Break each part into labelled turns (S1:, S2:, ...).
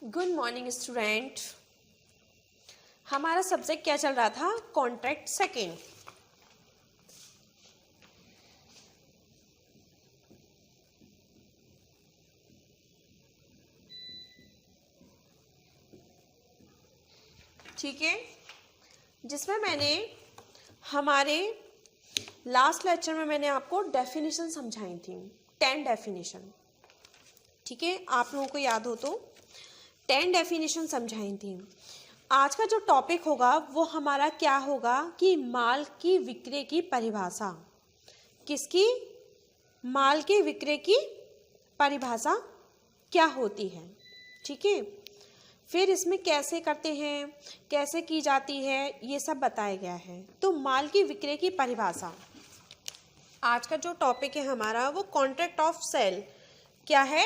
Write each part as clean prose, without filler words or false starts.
S1: Good morning student. हमारा subject क्या चल रहा था? Contract second. ठीक है, जिसमें मैंने हमारे लास्ट लेक्चर में मैंने आपको डेफिनेशन समझाई थी, 10 डेफिनेशन। ठीक है, आप लोगों को याद हो तो 10 डेफिनेशन समझाई थी। आज का जो टॉपिक होगा वो हमारा क्या होगा कि माल की विक्रय की परिभाषा। किसकी? माल के विक्रय की परिभाषा क्या होती है। ठीक है, फिर इसमें कैसे करते हैं, कैसे की जाती है, ये सब बताया गया है। तो माल की विक्रय की परिभाषा, आज का जो टॉपिक है हमारा वो कॉन्ट्रैक्ट ऑफ सेल क्या है?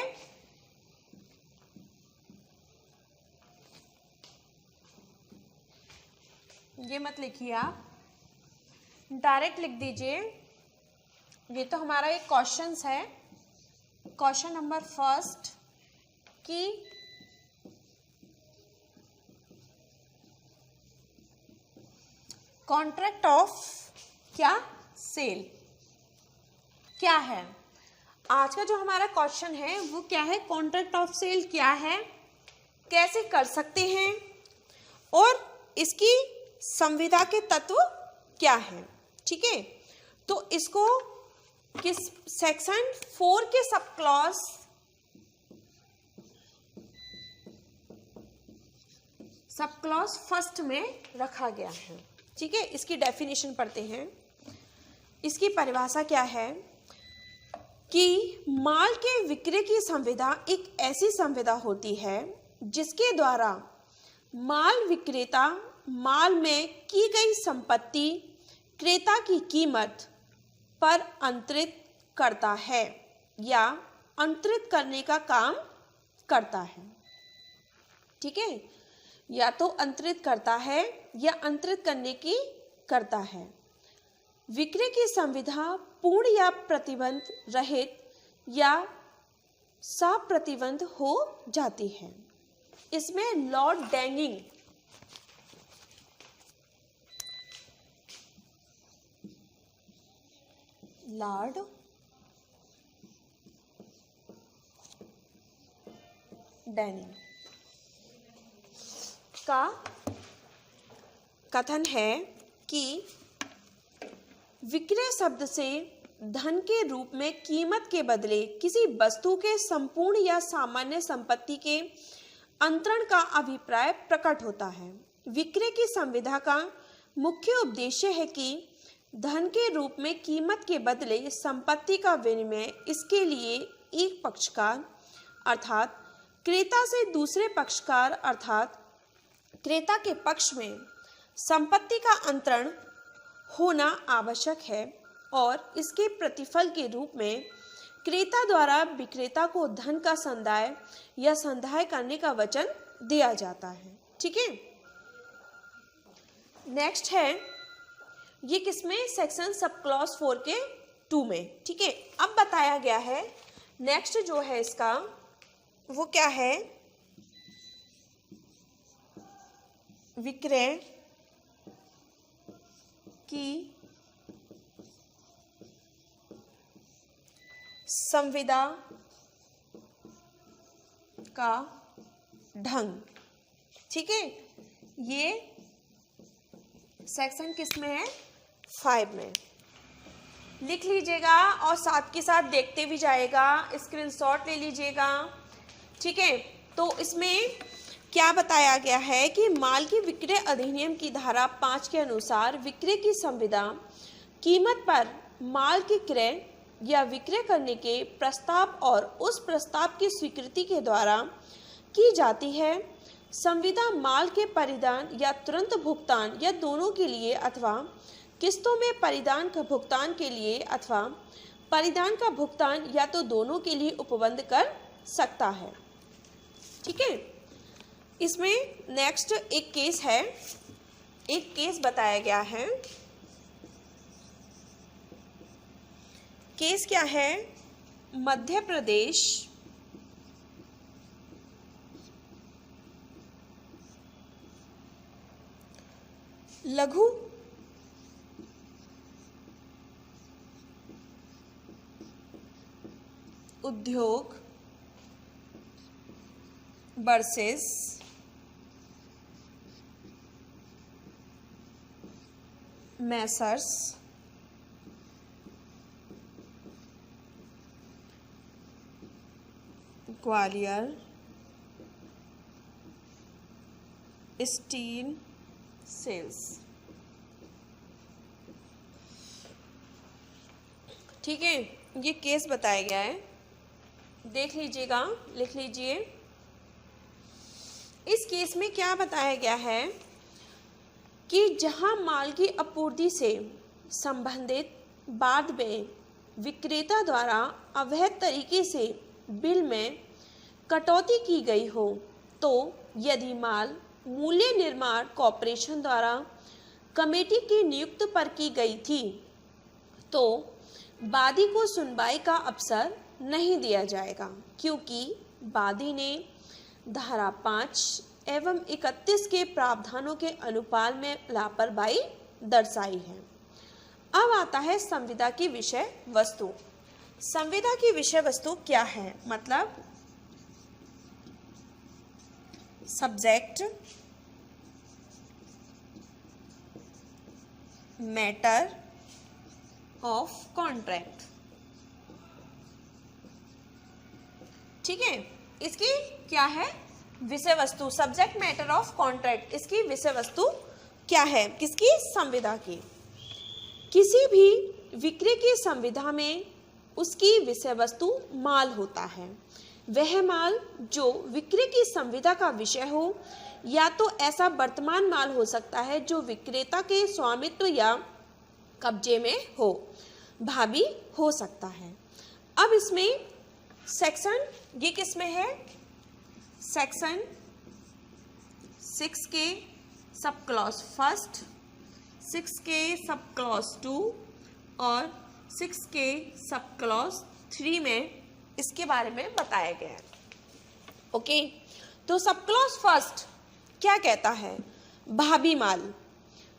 S1: ये मत लिखिए, आप डायरेक्ट लिख दीजिए। ये तो हमारा एक क्वेश्चन है, क्वेश्चन नंबर फर्स्ट कि कॉन्ट्रैक्ट ऑफ क्या? सेल क्या है। आज का जो हमारा क्वेश्चन है वो क्या है? कॉन्ट्रैक्ट ऑफ सेल क्या है, कैसे कर सकते हैं और इसकी संविदा के तत्व क्या है। ठीक है, तो इसको किस सेक्शन 4 के सब क्लॉज फर्स्ट में रखा गया है। ठीक है, इसकी डेफिनेशन पढ़ते हैं। इसकी परिभाषा क्या है कि माल के विक्रय की संविदा एक ऐसी संविदा होती है जिसके द्वारा माल विक्रेता माल में की गई संपत्ति क्रेता की कीमत पर अंतरित करता है या अंतरित करने का काम करता है। ठीक है, या तो अंतरित करता है या अंतरित करने की करता है। विक्रय की संविदा पूर्ण या प्रतिबंध रहित या सप्रतिबंध हो जाती है। इसमें लॉर्ड डैंगिंग का कथन है कि विक्रय शब्द से धन के रूप में कीमत के बदले किसी वस्तु के संपूर्ण या सामान्य संपत्ति के अंतरण का अभिप्राय प्रकट होता है। विक्रय की संविदा का मुख्य उद्देश्य है कि धन के रूप में कीमत के बदले संपत्ति का विनिमय इसके लिए एक पक्षकार अर्थात क्रेता से दूसरे पक्षकार अर्थात क्रेता के पक्ष में संपत्ति का अंतरण होना आवश्यक है और इसके प्रतिफल के रूप में क्रेता द्वारा विक्रेता को धन का संदाय या संदाय करने का वचन दिया जाता है। ठीक है, नेक्स्ट है ये किसमें? सेक्शन सब क्लॉज 4 के 2 में। ठीक है, अब बताया गया है नेक्स्ट जो है इसका वो क्या है? विक्रय की संविदा का ढंग। ठीक है, ये सेक्शन किस में है? 5 में। लिख लीजिएगा और साथ के साथ देखते भी जाएगा, स्क्रीनशॉट ले लीजिएगा। ठीक है, तो इसमें क्या बताया गया है कि माल की विक्रय अधिनियम की धारा 5 के अनुसार विक्रय की संविदा कीमत पर माल की क्रय या विक्रय करने के प्रस्ताव और उस प्रस्ताव की स्वीकृति के द्वारा की जाती है। संविदा माल के परिधान या तुरंत भुगतान या दोनों के लिए अथवा किस्तों में परिधान का भुगतान के लिए अथवा परिधान का भुगतान या तो दोनों के लिए उपबंध कर सकता है। ठीक है, इसमें नेक्स्ट एक केस है, एक केस बताया गया है। केस क्या है? मध्य Pradesh Laghu Udyog versus messrs Gwalior steel sales. ठीक है, ये केस बताया गया है, देख लीजिएगा, लिख लीजिए। इस केस में क्या बताया गया है कि जहां माल की आपूर्ति से संबंधित बाद में विक्रेता द्वारा अवैध तरीके से बिल में कटौती की गई हो, तो यदि माल मूल्य निर्माण कॉर्पोरेशन द्वारा कमेटी की नियुक्त पर की गई थी, तो वादी को सुनवाई का अवसर नहीं दिया जाएगा, क्योंकि वादी ने धारा 5 एवं 31 के प्रावधानों के अनुपालन में लापरवाही दर्शाई है। अब आता है संविदा की विषय वस्तु। संविदा की विषय वस्तु क्या है? मतलब सब्जेक्ट मैटर ऑफ कॉन्ट्रैक्ट। ठीक है, इसकी क्या है विषय वस्तु? सब्जेक्ट मैटर ऑफ कॉन्ट्रैक्ट, इसकी विषय वस्तु क्या है? किसकी? संविदा की। किसी भी विक्रय की संविदा में उसकी विषय वस्तु माल होता है। वह माल जो विक्रय की संविदा का विषय हो, या तो ऐसा वर्तमान माल हो सकता है जो विक्रेता के स्वामित्व या कब्जे में हो, भावी हो सकता है। अब इसमें सेक्शन, ये किस में है? सेक्शन 6 के सब क्लॉज 1, 6 के सब क्लॉज 2 और 6 के सब क्लॉज 3 में इसके बारे में बताया गया है। ओके, तो सब क्लॉज 1 क्या कहता है? भावी माल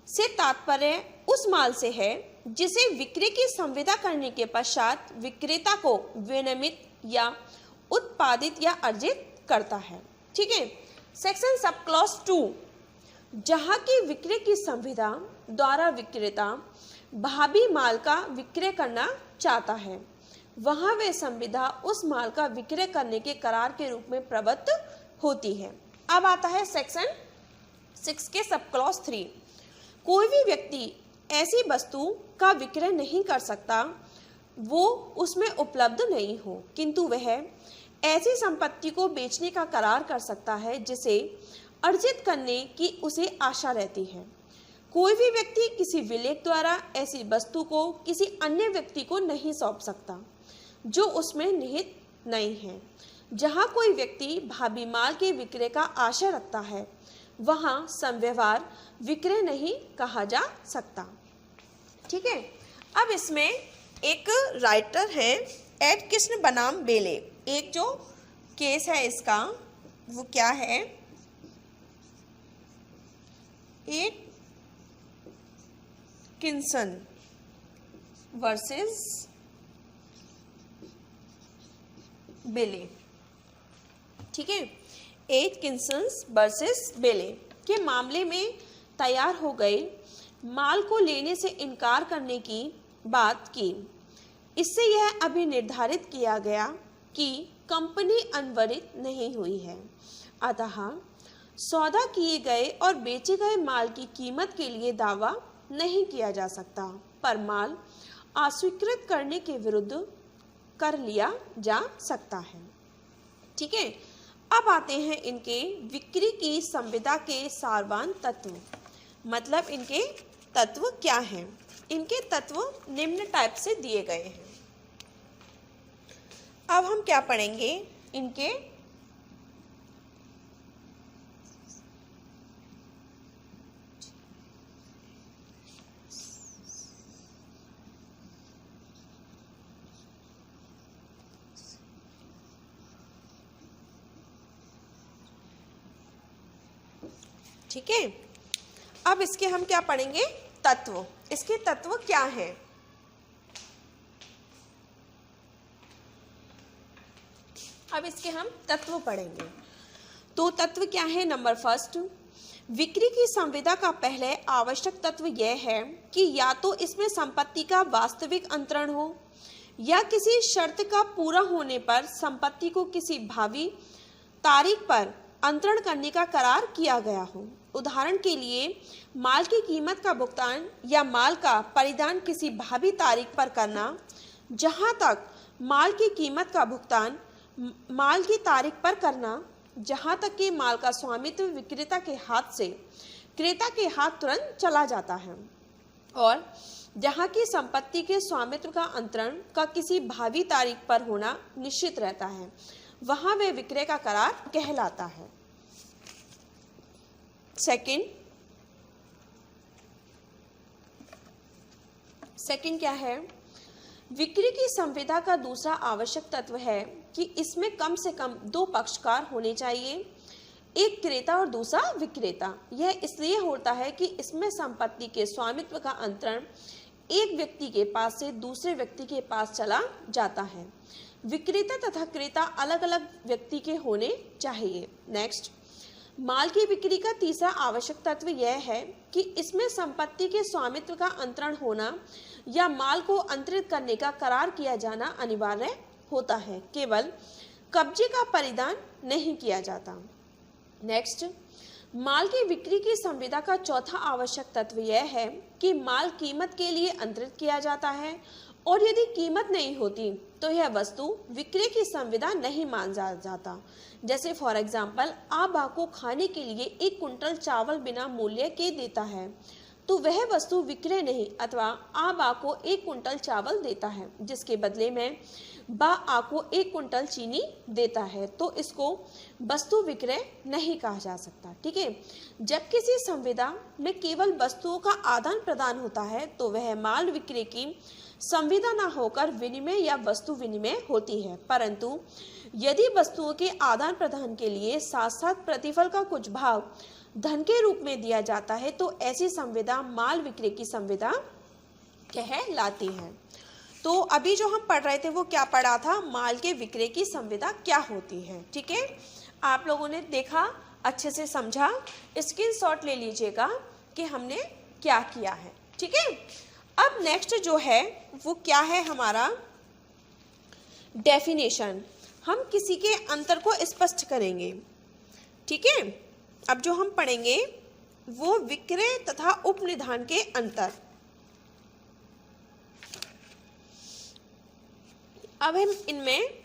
S1: से तात्पर्य उस माल से है जिसे विक्रय की संविदा करने के पश्चात विक्रेता को विनिर्मित या उत्पादित या अर्जित करता है। ठीक है। सेक्शन सब क्लॉज 2, जहां की विक्रय की संविदा द्वारा विक्रेता भावी माल का विक्रय करना चाहता है, वहां वे संविदा उस माल का विक्रय करने के करार के रूप में प्रवृत्त होती है। अब आता है सेक्शन 6 के सब क्लॉज 3। कोई भी व्यक्ति ऐसी वस्तु का विक्रय नहीं कर सकता वो उसमें उपलब्ध नहीं हो, किंतु वह ऐसी संपत्ति को बेचने का करार कर सकता है जिसे अर्जित करने की उसे आशा रहती है। कोई भी व्यक्ति किसी विलेख द्वारा ऐसी वस्तु को किसी अन्य व्यक्ति को नहीं सौंप सकता जो उसमें निहित नहीं है। जहां कोई व्यक्ति भावी माल के विक्रय का आशा रखता है, वहां संव्यवहार विक्रय नहीं कहा जा सकता। ठीक है। अब इसमें एक राइटर है एड कृष्ण बनाम बेले। एक जो केस है इसका वो क्या है? एटकिंसन वर्सेस बेले। ठीक है। एटकिंसन वर्सेस बेले के मामले में तैयार हो गए माल को लेने से इनकार करने की बात की। इससे यह अभी निर्धारित किया गया कि कंपनी अनवरित नहीं हुई है, अतः सौदा किए गए और बेचे गए माल की कीमत के लिए दावा नहीं किया जा सकता, पर माल अस्वीकृत करने के विरुद्ध कर लिया जा सकता है। ठीक है। अब आते हैं इनके बिक्री की संविदा के सारवान तत्व। मतलब इनके तत्व क्या हैं? इनके तत्व निम्न टाइप से दिए गए हैं। अब हम क्या पढ़ेंगे? इनके ठीक है। अब इसके हम क्या पढ़ेंगे, तत्व। इसके तत्व क्या हैं? अब इसके हम तत्व पढ़ेंगे। तो तत्व क्या है? नंबर फर्स्ट, विक्री की संविदा का पहले आवश्यक तत्व यह है कि या तो इसमें संपत्ति का वास्तविक अंतरण हो या किसी शर्त का पूरा होने पर संपत्ति को किसी भावी तारीख पर अंतरण करने का करार किया गया हो। उदाहरण के लिए माल की कीमत का भुगतान या माल का परिधान किसी भावी तारीख पर करना। जहां तक माल की कीमत का भुगतान माल की तारीख पर करना, जहां तक कि माल का स्वामित्व विक्रेता के हाथ से क्रेता के हाथ तुरंत चला जाता है, और जहां की संपत्ति के स्वामित्व का अंतरण का किसी भावी तारीख पर होना निश्चित रहता है, वहां वह विक्रय का करार कहलाता है। सेकंड क्या है? विक्री की संविदा का दूसरा आवश्यक तत्व है कि इसमें कम से कम दो पक्षकार होने चाहिए, एक क्रेता और दूसरा विक्रेता। यह इसलिए होता है कि इसमें संपत्ति के स्वामित्व का अंतरण एक व्यक्ति के पास से दूसरे व्यक्ति के पास चला जाता है। विक्रेता तथा क्रेता अलग अलग व्यक्ति के होने चाहिए। नेक्स्ट, माल की बिक्री का तीसरा आवश्यक तत्व यह है कि इसमें संपत्ति के स्वामित्व का अंतरण होना या माल को अंतरित करने का करार किया जाना अनिवार्य होता है, केवल कब्जे का परिधान नहीं किया जाता। नेक्स्ट, माल की बिक्री की संविदा का चौथा आवश्यक तत्व यह है कि माल कीमत के लिए अंतरित किया जाता है, और यदि कीमत नहीं होती तो यह वस्तु विक्रय की संविदा नहीं माना जाता। जैसे फॉर एग्जाम्पल, आप को खाने के लिए 1 कुंटल चावल बिना मूल्य के देता है तो वह वस्तु विक्रय नहीं, अथवा आप को 1 कुंटल चावल देता है जिसके बदले में आपको 1 कुंटल चीनी देता है, तो इसको वस्तु विक्रय नहीं कहा जा सकता। ठीक है। जब किसी संविदा में केवल वस्तुओं का आदान प्रदान होता है तो वह माल विक्रय की संविदा न होकर विनिमय या वस्तु विनिमय होती है, परंतु यदि वस्तुओं के आदान प्रदान के लिए साथ साथ प्रतिफल का कुछ भाग धन के रूप में दिया जाता है तो ऐसी संविदा माल विक्रय की संविदा कहलाती है। तो अभी जो हम पढ़ रहे थे वो क्या पढ़ा था? माल के विक्रय की संविदा क्या होती है। ठीक है, आप लोगों ने देखा, अच्छे से समझा, स्क्रीनशॉट ले लीजिएगा कि हमने क्या किया है। ठीक है, अब नेक्स्ट जो है वो क्या है हमारा? डेफिनेशन। हम किसी के अंतर को स्पष्ट करेंगे। ठीक है, अब जो हम पढ़ेंगे वो विक्रय तथा उपनिधान के अंतर। अब हम इनमें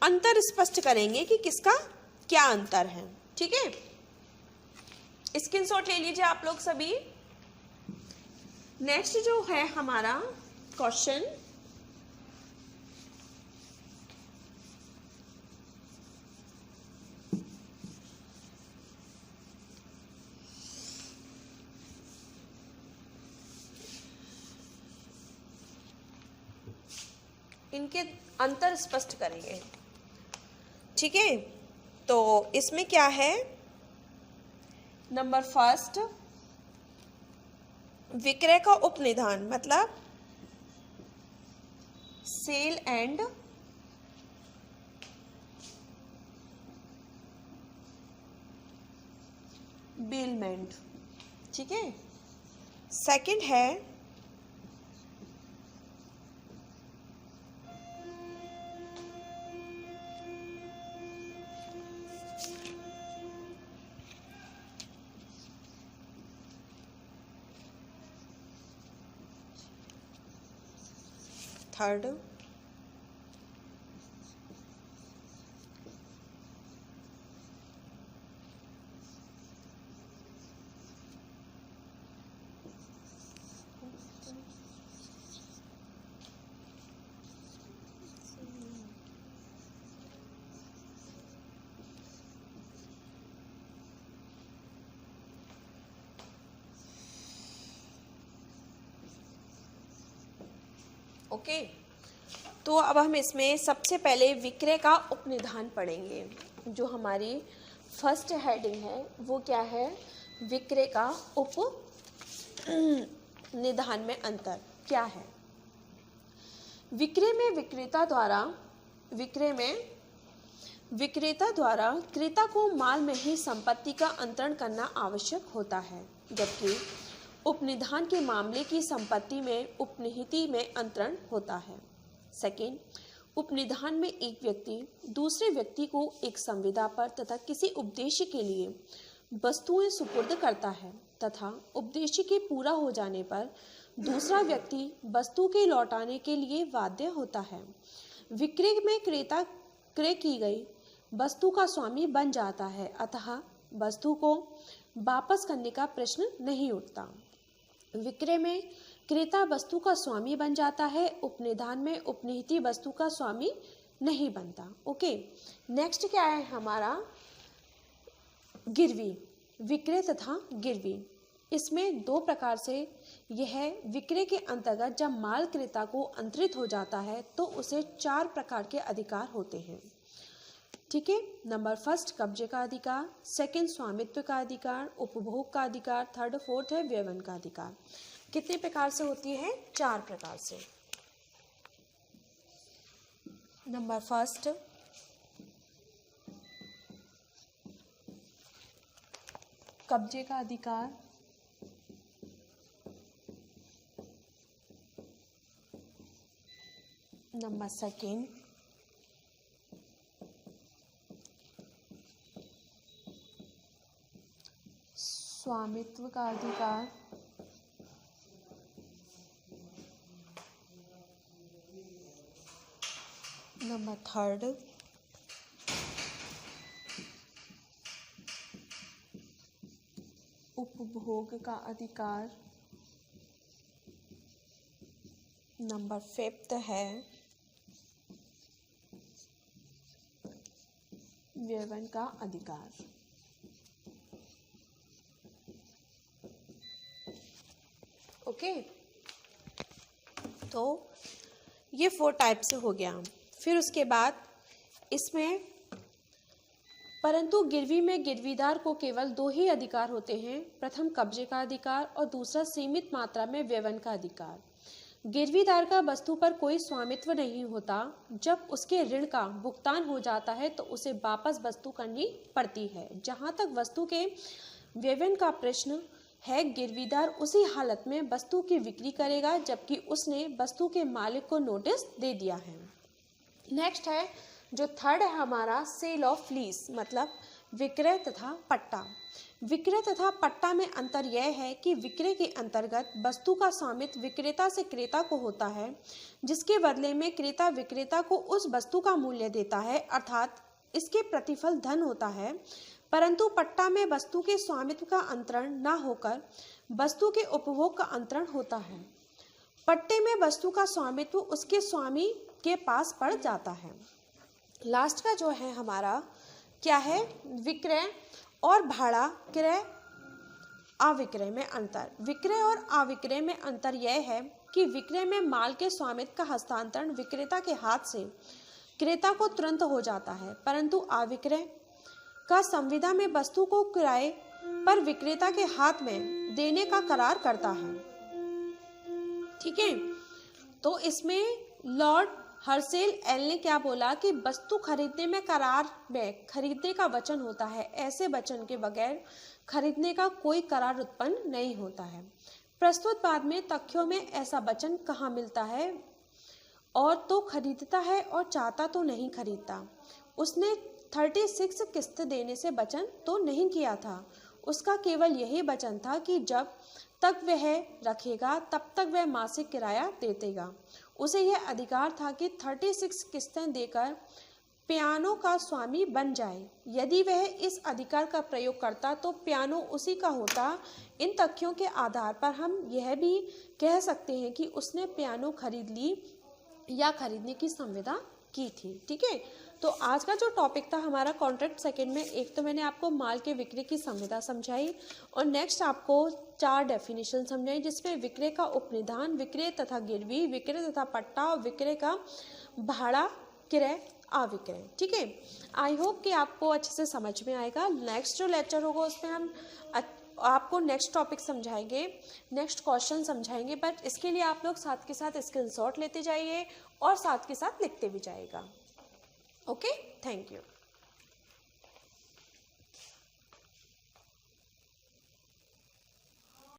S1: अंतर स्पष्ट करेंगे कि किसका क्या अंतर है। ठीक है, स्क्रीनशॉट ले लीजिए आप लोग सभी। नेक्स्ट जो है हमारा क्वेश्चन, इनके अंतर स्पष्ट करेंगे। ठीक है, तो इसमें क्या है? नंबर फर्स्ट, विक्रय का उपनिधान मतलब सेल एंड बिलमेंट। ठीक है। सेकंड है थर्ड ओके। तो अब हम इसमें सबसे पहले विक्रय का उपनिधान पढ़ेंगे। जो हमारी फर्स्ट हेडिंग है वो क्या है? विक्रय का निधान में अंतर क्या है? विक्रय में विक्रेता द्वारा क्रेता को माल में ही संपत्ति का अंतरण करना आवश्यक होता है, जबकि उपनिधान के मामले की संपत्ति में उपनिहिति में अंतरण होता है। सेकेंड, उपनिधान में एक व्यक्ति दूसरे व्यक्ति को एक संविदा पर तथा किसी उद्देश्य के लिए वस्तुएं सुपुर्द करता है तथा उद्देश्य के पूरा हो जाने पर दूसरा व्यक्ति वस्तु के लौटाने के लिए बाध्य होता है। विक्रय में क्रेता क्रय की गई वस्तु का स्वामी बन जाता है, अतः वस्तु को वापस करने का प्रश्न नहीं उठता। विक्रय में क्रेता वस्तु का स्वामी बन जाता है, उपनिधान में उपनिहित वस्तु का स्वामी नहीं बनता। ओके, नेक्स्ट क्या है हमारा? गिरवी, विक्रय तथा गिरवी। इसमें दो प्रकार से यह विक्रय के अंतर्गत जब माल क्रेता को अंतरित हो जाता है तो उसे 4 प्रकार के अधिकार होते हैं। ठीक है, नंबर फर्स्ट कब्जे का अधिकार, सेकंड स्वामित्व का अधिकार, उपभोग का अधिकार, थर्ड फोर्थ है व्यवन का अधिकार। कितने प्रकार से होती है? 4 प्रकार से। नंबर फर्स्ट कब्जे का अधिकार, नंबर सेकेंड स्वामित्व का अधिकार, नंबर थर्ड उपभोग का अधिकार, नंबर फिफ्थ है व्यवन का अधिकार। ओके, तो ये 4 टाइप से हो गया। फिर उसके बाद इसमें परंतु गिरवी में गिरवीदार को केवल 2 ही अधिकार होते हैं, प्रथम कब्जे का अधिकार और दूसरा सीमित मात्रा में व्यवन का अधिकार। गिरवीदार का वस्तु पर कोई स्वामित्व नहीं होता। जब उसके ऋण का भुगतान हो जाता है तो उसे वापस वस्तु करनी पड़ती है। जहाँ तक वस्तु के व्यवन का प्रश्न है, गिरवीदार उसी हालत में वस्तु की बिक्री करेगा जबकि उसने वस्तु के मालिक को नोटिस दे दिया है। नेक्स्ट है जो थर्ड है हमारा सेल ऑफ लीज, मतलब विक्रय तथा पट्टा। विक्रय तथा पट्टा में अंतर यह है कि विक्रय के अंतर्गत वस्तु का स्वामित्व विक्रेता से क्रेता को होता है, जिसके बदले में क्रेता विक्रेता को उस वस्तु का मूल्य देता है, अर्थात इसके प्रतिफल धन होता है। परंतु पट्टा में वस्तु के स्वामित्व का अंतरण न होकर वस्तु के उपभोग का अंतरण होता है। पट्टे में वस्तु का स्वामित्व उसके स्वामी के पास पड़ जाता है। लास्ट का जो है हमारा क्या है? विक्रय और भाड़ा क्रय अविक्रय में अंतर। विक्रय और अविक्रय में अंतर यह है कि विक्रय में माल के स्वामित्व का हस्तांतरण विक्रेता के हाथ से क्रेता को तुरंत हो जाता है, परंतु अविक्रय का संविदा में वस्तु को किराए पर विक्रेता के हाथ में देने का करार करता है। ठीक है, तो इसमें लॉर्ड हर्सेल एल ने क्या बोला कि वस्तु खरीदने में करार में खरीदने का वचन होता है, ऐसे वचन के बगैर खरीदने का कोई करार उत्पन्न नहीं होता है। प्रस्तुत बाद में तथ्यों में ऐसा वचन कहाँ मिलता है? और तो खरीदता है और चाहता तो नहीं खरीदता। उसने 36 किस्त देने से वचन तो नहीं किया था, उसका केवल यही वचन था कि जब तक वह रखेगा तब तक वह मासिक किराया दे देगा। उसे यह अधिकार था कि 36 किस्तें देकर पियानो का स्वामी बन जाए। यदि वह इस अधिकार का प्रयोग करता तो पियानो उसी का होता। इन तथ्यों के आधार पर हम यह भी कह सकते हैं कि उसने पियानो खरीद ली या खरीदने की संविदा की थी। ठीक है, तो आज का जो टॉपिक था हमारा कॉन्ट्रैक्ट सेकंड में, एक तो मैंने आपको माल के विक्रय की संविदा समझाई और नेक्स्ट आपको 4 डेफिनेशन समझाई, जिसमें विक्रय का उपनिधान, विक्रय तथा गिरवी, विक्रय तथा पट्टा और विक्रय का भाड़ा क्रय अविक्रय। ठीक है, आई होप कि आपको अच्छे से समझ में आएगा। नेक्स्ट जो लेक्चर होगा उसमें हम आपको नेक्स्ट टॉपिक समझाएंगे, नेक्स्ट क्वेश्चन समझाएंगे, बट इसके लिए आप लोग साथ के साथ स्क्रीनशॉट लेते जाइए और साथ के साथ लिखते भी जाइएगा। Okay, thank you.